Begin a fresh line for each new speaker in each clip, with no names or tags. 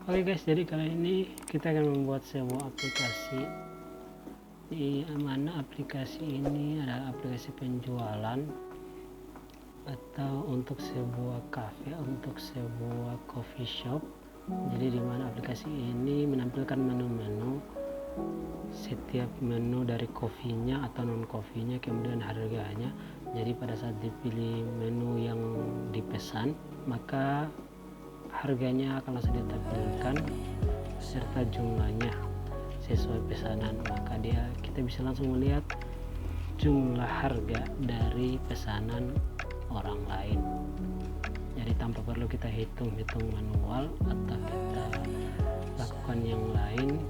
Oke guys, jadi kali ini kita akan membuat sebuah aplikasi, di mana aplikasi ini adalah aplikasi penjualan atau untuk sebuah cafe, untuk sebuah coffee shop. Jadi di mana aplikasi ini menampilkan menu-menu, setiap menu dari kopinya atau non kopinya, kemudian harganya. Jadi pada saat dipilih menu yang dipesan, maka harganya akan langsung ditampilkan serta jumlahnya sesuai pesanan. Maka kita bisa langsung melihat jumlah harga dari pesanan orang lain. Jadi tanpa perlu kita hitung manual atau kita lakukan yang lain.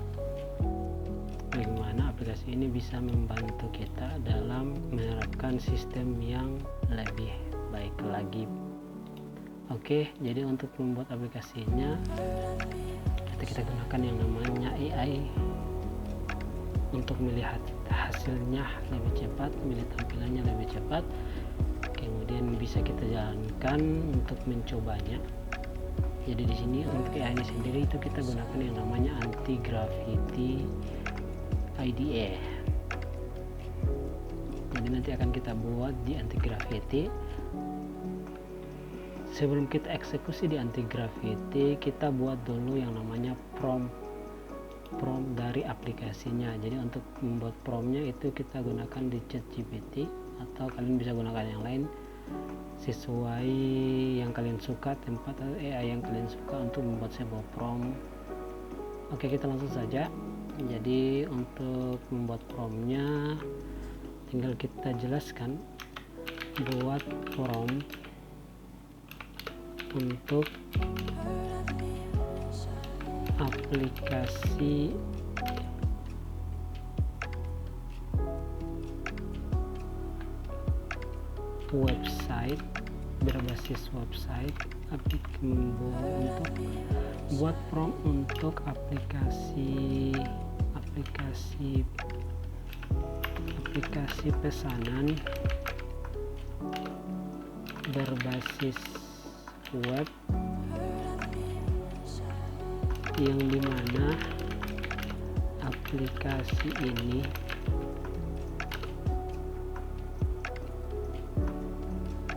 Bagaimana aplikasi ini bisa membantu kita dalam menerapkan sistem yang lebih baik lagi. Oke, jadi untuk membuat aplikasinya kita gunakan yang namanya AI untuk melihat hasilnya lebih cepat, melihat tampilannya lebih cepat, kemudian bisa kita jalankan untuk mencobanya. Jadi di sini untuk AI ini sendiri itu kita gunakan yang namanya Anti-Gravity IDE. Jadi nanti akan kita buat di Anti-Gravity. Sebelum kita eksekusi di Anti-Gravity, kita buat dulu yang namanya prompt dari aplikasinya. Jadi untuk membuat promptnya itu kita gunakan di ChatGPT, atau kalian bisa gunakan yang lain sesuai yang kalian suka, tempat atau AI yang kalian suka untuk membuat sebuah prompt. Oke, kita langsung saja. Jadi untuk membuat promptnya tinggal kita jelaskan, buat prompt untuk aplikasi website, berbasis website, untuk buat prompt untuk aplikasi pesanan berbasis web, yang dimana aplikasi ini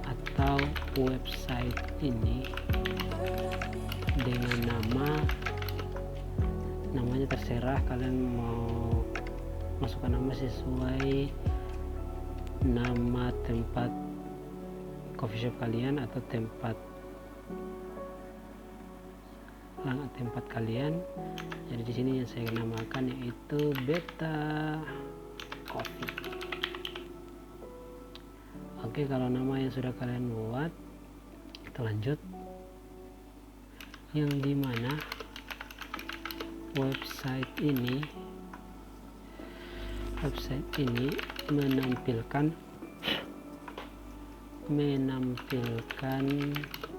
atau website ini dengan namanya terserah, kalian mau masukkan nama sesuai nama tempat coffee shop kalian atau tempat kalian. Jadi di sini yang saya namakan yaitu Beta Coffee. Oke, kalau nama yang sudah kalian buat, kita lanjut. Yang dimana website ini menampilkan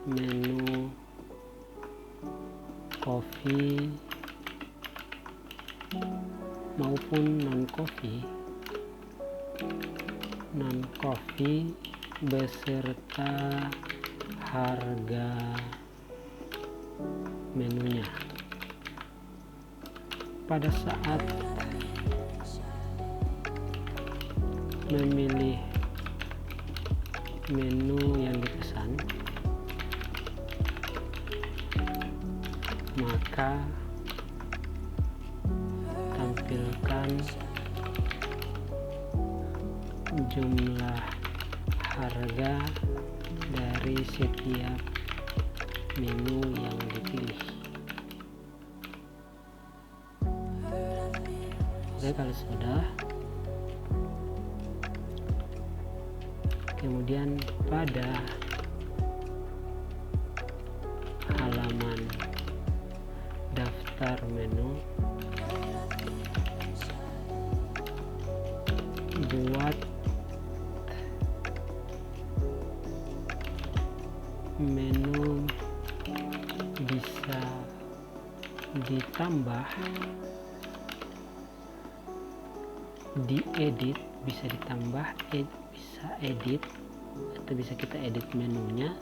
menu kopi maupun non kopi beserta harga menunya. Pada saat memilih menu yang dipesan, maka tampilkan jumlah harga dari setiap menu yang dipilih. Oke, kalau sudah, kemudian pada halaman daftar menu, buat menu bisa ditambah, diedit, bisa ditambah, bisa edit, atau bisa kita edit menunya,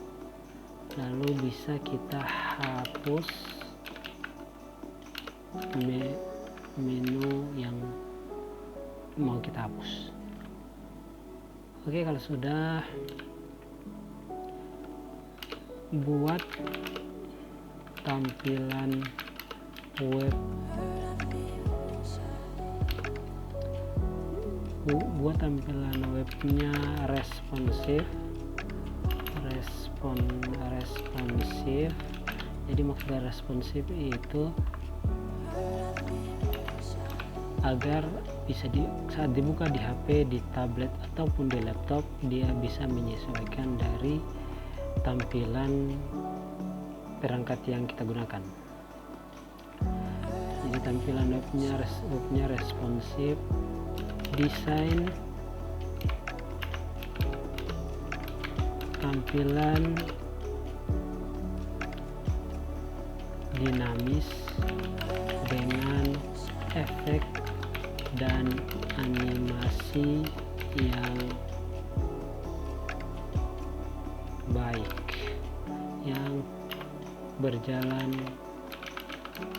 lalu bisa kita hapus menu yang mau kita hapus. Oke, kalau sudah, buat tampilan web, webnya responsif. Jadi maksud responsif itu agar bisa saat dibuka di HP, di tablet ataupun di laptop, dia bisa menyesuaikan dari tampilan perangkat yang kita gunakan. Jadi tampilan webnya responsif, desain tampilan dinamis dengan efek dan animasi yang baik, yang berjalan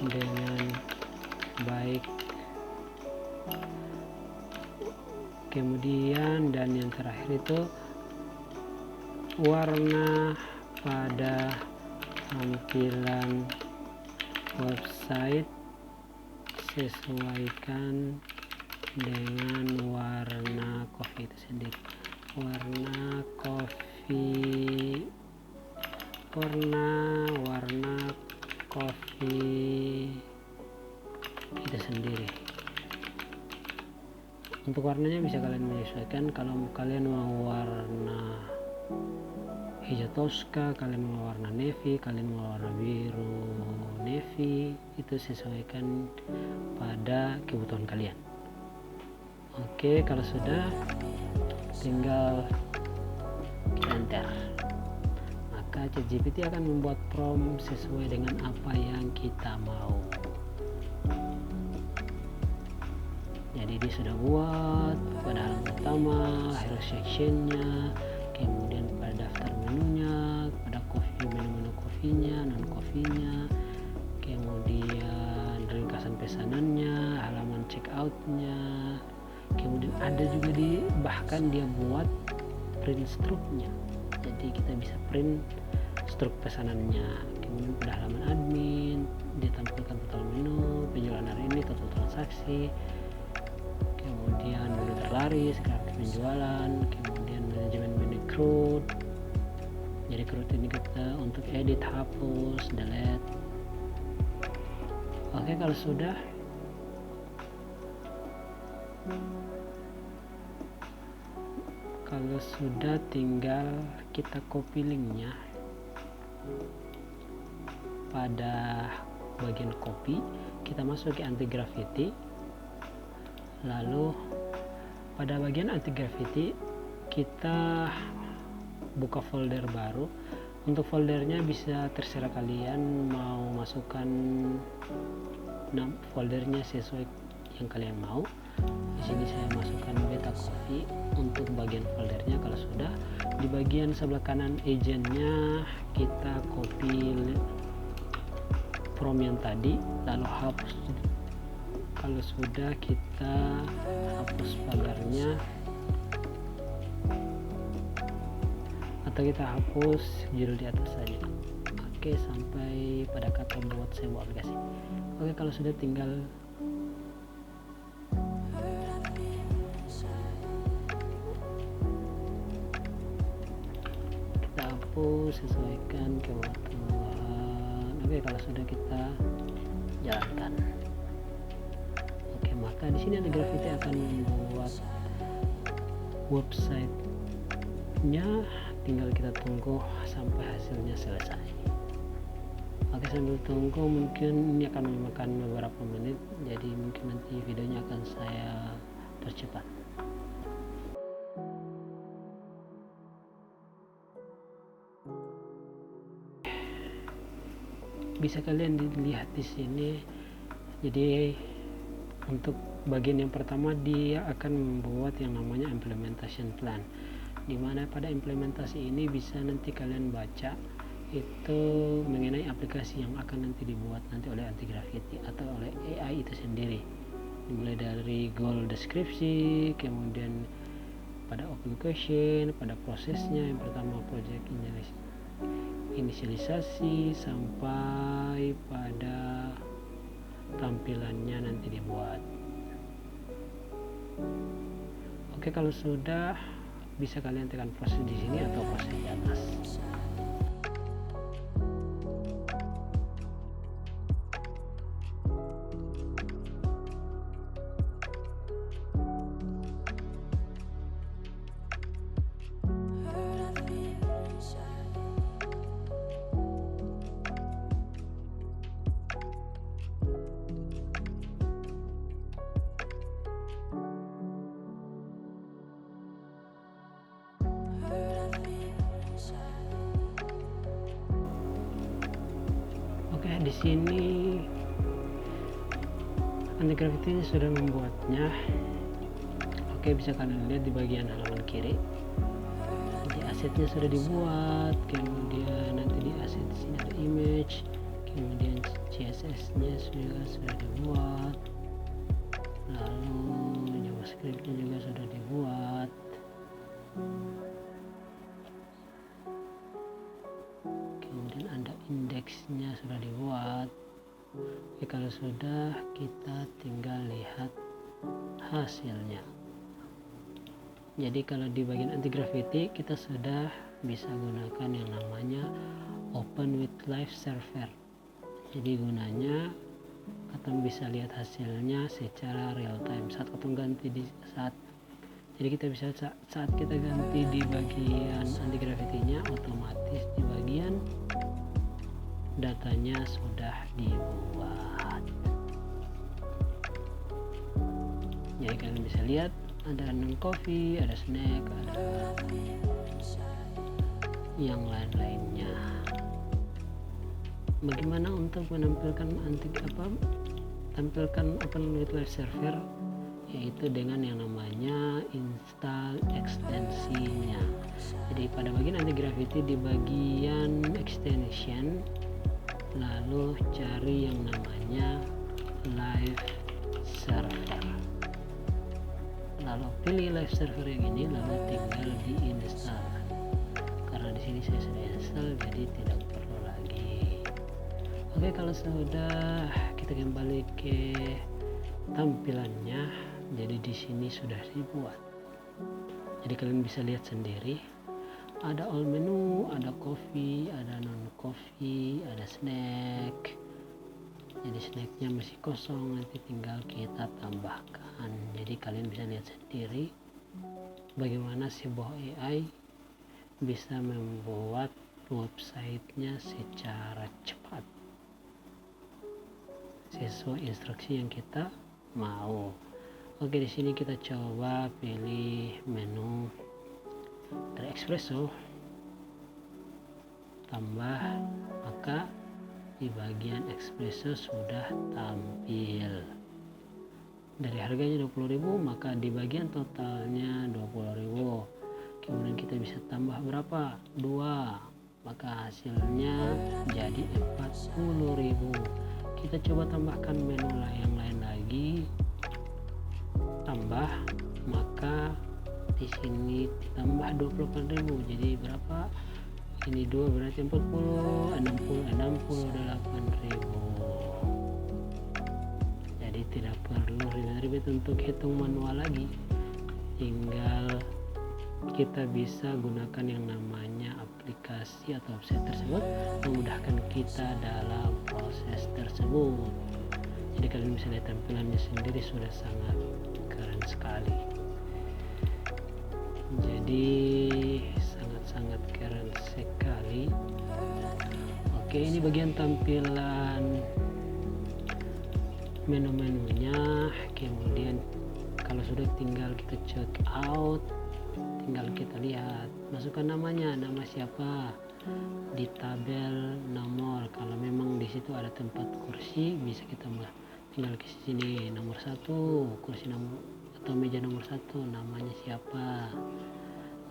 dengan baik. Kemudian dan yang terakhir itu warna pada tampilan website sesuaikan dengan warna kopi itu sendiri. Warna kopi itu sendiri. Untuk warnanya bisa kalian menyesuaikan. Kalau kalian mau warna hijau toska, kalian mau warna navy, kalian mau warna biru navy, itu sesuaikan pada kebutuhan kalian. Oke, kalau sudah, tinggal kita enter, maka ChatGPT akan membuat prompt sesuai dengan apa yang kita mau. Jadi dia sudah buat pada halaman pertama hero sectionnya, kemudian pada daftar menunya, pada menu kopinya, non kopinya, kemudian ringkasan pesanannya, halaman checkoutnya, kemudian ada juga bahkan dia buat print struknya. Jadi kita bisa print struk pesanannya. Kemudian pada halaman admin ditampilkan total menu, penjualan hari ini, total transaksi, kemudian menu terlaris, grafik penjualan, kemudian manajemen menu CRUD. Jadi CRUD ini kita untuk edit, hapus, delete. Oke, kalau sudah, tinggal kita copy linknya pada bagian copy, kita masuk ke anti graffiti, lalu pada bagian anti graffiti kita buka folder baru. Untuk foldernya bisa terserah kalian mau masukkan foldernya sesuai yang kalian mau. Di sini saya masukkan beta coffee untuk bagian foldernya. Kalau sudah, di bagian sebelah kanan agentnya kita copy prompt yang tadi, lalu hapus. Kalau sudah, kita hapus pagarnya atau kita hapus judul di atas saja. Oke, sampai pada kata buat sebuah aplikasi. Oke, kalau sudah, tinggal kita hapus, sesuaikan kebutuhan. Oke, kalau sudah, kita jalankan. Oke, maka di sini ada Graffiti akan membuat website-nya. Tinggal kita tunggu sampai hasilnya selesai. Oke, sambil tunggu mungkin ini akan memakan beberapa menit, jadi mungkin nanti videonya akan saya percepat. Bisa kalian lihat di sini. Jadi untuk bagian yang pertama dia akan membuat yang namanya implementation plan, dimana pada implementasi ini bisa nanti kalian baca itu mengenai aplikasi yang akan nanti dibuat nanti oleh anti graffiti atau oleh AI itu sendiri, mulai dari goal deskripsi, kemudian pada open question, pada prosesnya yang pertama project inisialisasi sampai pada tampilannya nanti dibuat. Oke, kalau sudah bisa kalian tekan proses di sini atau proses di atas. Oke, di sini anti graffiti sudah membuatnya. Oke, bisa kalian lihat di bagian halaman kiri. Jadi asetnya sudah dibuat, kemudian nanti di aset di sini ada image, kemudian CSS-nya juga sudah dibuat, lalu JavaScript-nya juga sudah dibuat. Kemudian ada indeksnya sudah dibuat. Oke, kalau sudah, kita tinggal lihat hasilnya. Jadi kalau di bagian anti graffiti kita sudah bisa gunakan yang namanya Open with Live Server. Jadi gunanya katong bisa lihat hasilnya secara real time saat katong ganti di saat. Jadi kita bisa saat kita ganti di bagian anti graffiti-nya, otomatis di bagian datanya sudah dibuat. Jadi kalian bisa lihat ada non-coffee, ada snack, ada yang lain-lainnya. Bagaimana untuk menampilkan tampilkan Open with Live Server, yaitu dengan yang namanya install ekstensinya. Jadi pada bagian anti graffiti di bagian extension, lalu cari yang namanya live server, lalu pilih live server yang ini, lalu tinggal diinstal. Karena di sini saya sudah install, jadi tidak perlu lagi. Oke, kalau sudah, kita kembali ke tampilannya. Jadi di sini sudah dibuat. Jadi kalian bisa lihat sendiri. Ada all menu, ada coffee, ada non coffee, ada snack. Jadi snacknya masih kosong, nanti tinggal kita tambahkan. Jadi kalian bisa lihat sendiri bagaimana sebuah AI bisa membuat websitenya secara cepat sesuai instruksi yang kita mau. Oke, di sini kita coba pilih menu dari espresso, tambah, maka di bagian espresso sudah tampil. Dari harganya 20.000, maka di bagian totalnya 20.000. Kemudian kita bisa tambah berapa? 2, maka hasilnya jadi 40.000. Kita coba tambahkan menu yang lain lagi, tambah, maka di sini ditambah 28.000, jadi berapa? Ini 2 berarti 40, 68.000. Jadi tidak perlu ribet-ribet untuk hitung manual lagi, tinggal kita bisa gunakan yang namanya aplikasi atau website tersebut memudahkan kita dalam proses tersebut. Jadi kalian bisa lihat tampilannya sendiri, sudah sangat keren sekali. Jadi sangat-sangat keren sekali. Oke, ini bagian tampilan menu-menunya. Kemudian kalau sudah, tinggal kita check out, tinggal kita lihat, masukkan namanya, nama siapa, di tabel nomor. Kalau memang di situ ada tempat kursi, bisa kita tinggal ke sini, nomor 1, kursi nomor atau meja nomor 1, namanya siapa,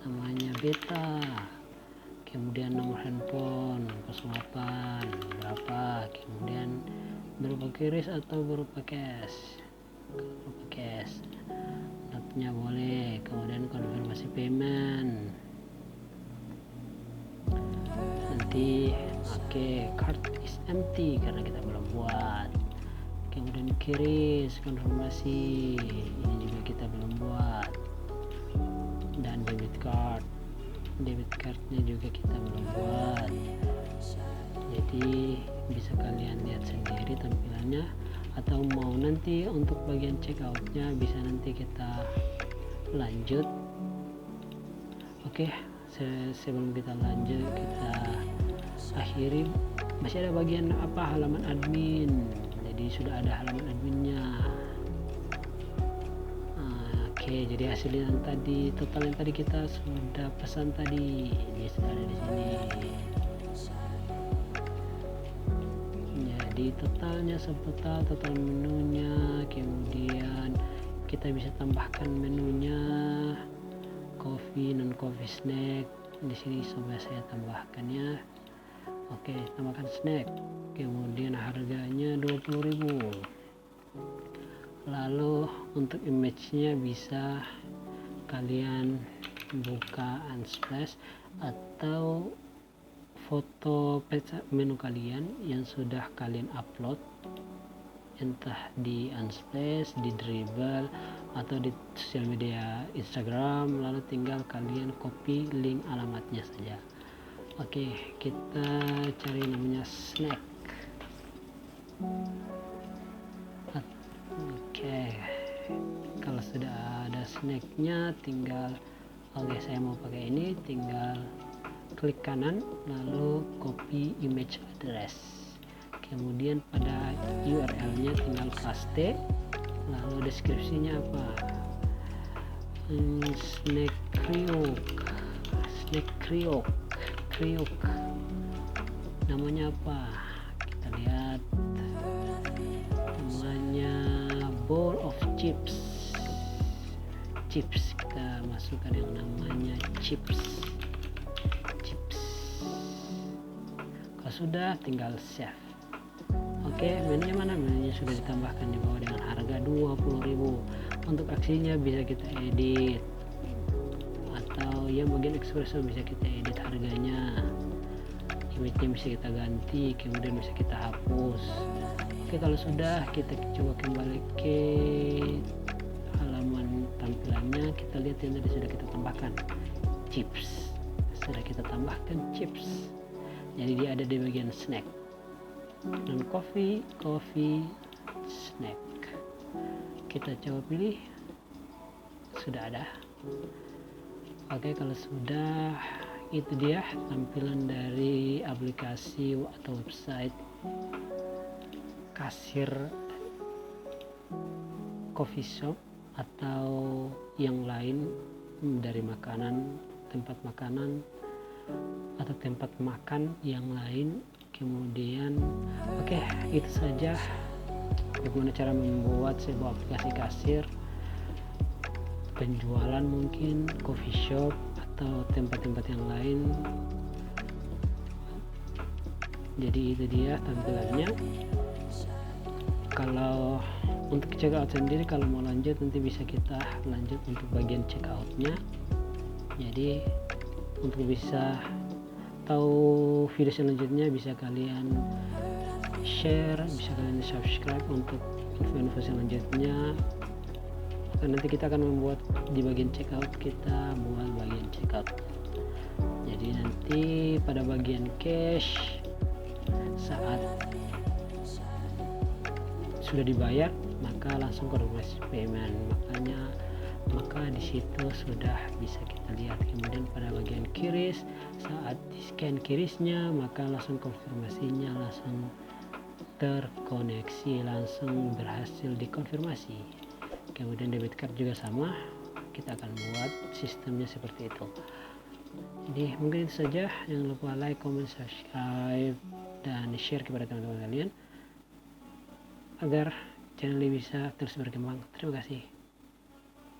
namanya beta. kemudian nomor handphone 08 berapa, kemudian berupa QRIS atau berupa cash, notnya boleh, kemudian konfirmasi payment nanti. Card is empty karena kita belum buat. Kemudian QRIS konfirmasi ini juga kita belum buat, dan debit cardnya juga kita belum buat. Jadi bisa kalian lihat sendiri tampilannya, atau mau nanti untuk bagian checkoutnya bisa nanti kita lanjut. Sebelum kita lanjut, kita akhiri, masih ada bagian halaman admin. Jadi sudah ada halaman adminnya. Jadi hasilnya tadi, total yang tadi kita sudah pesan tadi, ini sudah ada di sini. Jadi totalnya total menunya, kemudian kita bisa tambahkan menunya, coffee, non coffee, snack. Di sini coba saya tambahkannya. Tambahkan snack, kemudian harganya 20.000. Lalu untuk image-nya bisa kalian buka Unsplash atau foto menu kalian yang sudah kalian upload, entah di Unsplash, di Dribbble, atau di sosial media Instagram, lalu tinggal kalian copy link alamatnya saja. Kita cari namanya snack. Kalau sudah ada snacknya, tinggal saya mau pakai ini, tinggal klik kanan lalu copy image address, kemudian pada URL nya tinggal paste, lalu deskripsinya apa, snack kriuk, namanya apa, kita lihat namanya bowl of chips, kita masukkan yang namanya chips. Kalau sudah, tinggal save. Menunya mana? Menunya sudah ditambahkan di bawah dengan harga 20.000. Untuk aksinya bisa kita edit, atau yang bagian espresso bisa kita edit harganya, image-nya bisa kita ganti, kemudian bisa kita hapus. Kalau sudah, kita coba kembali ke halaman tampilannya, kita lihat yang tadi sudah kita tambahkan chips, jadi dia ada di bagian snack, non coffee, snack. Kita coba pilih, sudah ada. Kalau sudah, itu dia tampilan dari aplikasi atau website kasir coffee shop atau yang lain, dari tempat makanan atau tempat makan yang lain. Kemudian itu saja bagaimana cara membuat sebuah aplikasi kasir penjualan, mungkin coffee shop atau tempat-tempat yang lain. Jadi itu dia tampilannya. Kalau untuk checkout sendiri, kalau mau lanjut nanti bisa kita lanjut untuk bagian checkoutnya. Jadi untuk bisa tahu video selanjutnya, bisa kalian share, bisa kalian subscribe untuk info-info selanjutnya. Nanti kita akan membuat di bagian checkout, kita buat bagian checkout. Jadi nanti pada bagian cash, saat sudah dibayar maka langsung konfirmasi payment, maka di situ sudah bisa kita lihat. Kemudian pada bagian QRIS, saat di scan QRIS-nya maka langsung konfirmasinya langsung terkoneksi, langsung berhasil dikonfirmasi. Kemudian debit card juga sama, kita akan buat sistemnya seperti itu. Jadi mungkin itu saja, jangan lupa like, comment, subscribe, dan share kepada teman-teman kalian agar channel ini bisa terus berkembang. Terima kasih.